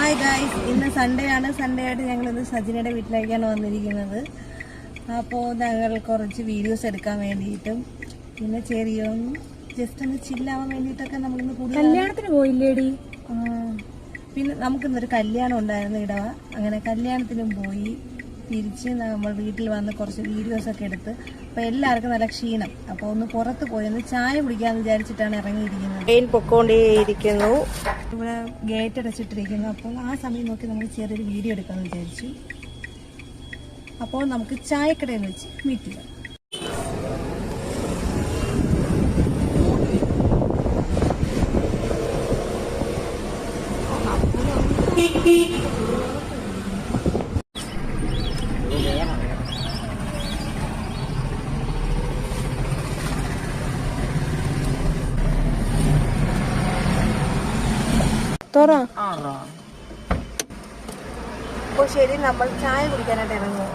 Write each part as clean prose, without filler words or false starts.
Hi guys, ഇന്ന് Sunday ആണ്. Sunday ആയിട്ട് ഞങ്ങളിന്ന് സജിനയുടെ വീട്ടിലേക്കാണ് വന്നിരിക്കുന്നത്. അപ്പോൾ ഞങ്ങൾ കുറച്ച് വീഡിയോസ് എടുക്കാൻ വേണ്ടിയിട്ടും പിന്നെ ജസ്റ്റ് ഒന്ന് ചില്ലാവാൻ വേണ്ടിയിട്ടൊക്കെ നമ്മളിന്ന് കൂടുതൽ കല്യാണത്തിന് പോയില്ലേടി? പിന്നെ നമുക്കിന്നൊരു കല്യാണം ഉണ്ടായിരുന്നു ഇടവ. അങ്ങനെ കല്യാണത്തിനും പോയി തിരിച്ച് നമ്മൾ വീട്ടിൽ വന്ന് കുറച്ച് വീഡിയോസൊക്കെ എടുത്ത്. അപ്പോൾ എല്ലാവർക്കും നല്ല ക്ഷീണം. അപ്പോൾ ഒന്ന് പുറത്ത് പോയി ഒന്ന് ചായ കുടിക്കാമെന്ന് വിചാരിച്ചിട്ടാണ് ഇറങ്ങിയിരിക്കുന്നത്. ട്രെയിൻ പൊക്കോണ്ടേയിരിക്കുന്നു, ഇവിടെ ഗേറ്റ് അടച്ചിട്ടിരിക്കുന്നു. അപ്പോൾ ആ സമയം നോക്കി നമ്മൾ ചെറിയൊരു വീഡിയോ എടുക്കാമെന്ന് വിചാരിച്ചു. അപ്പോൾ നമുക്ക് ചായക്കടയിൽ വെച്ച് മീറ്റ് ചെയ്യാം. അപ്പോൾ ശരി, നമ്മൾ ചായ കുടിക്കാനായിട്ട് ഇറങ്ങുമോ?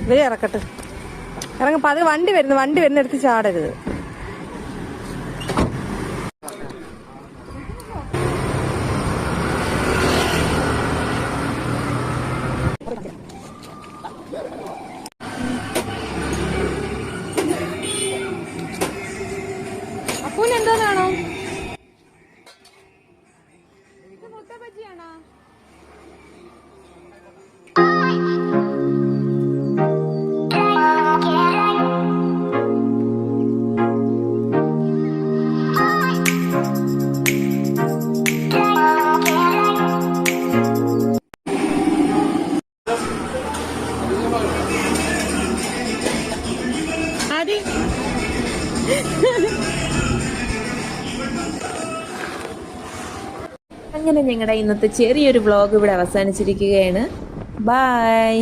ഇവരെ ഇറക്കട്ടെ, ഇറങ്ങപ്പോ. അത് വണ്ടി വരുന്ന എടുത്ത് ചാടരുത്. അപ്പൂന് എന്തോന്നാണോ? ഇത് മുട്ട ബജിയാണോ? അങ്ങനെ ഞങ്ങളുടെ ഇന്നത്തെ ചെറിയൊരു വ്ളോഗ് ഇവിടെ അവസാനിച്ചിരിക്കുകയാണ്. ബൈ.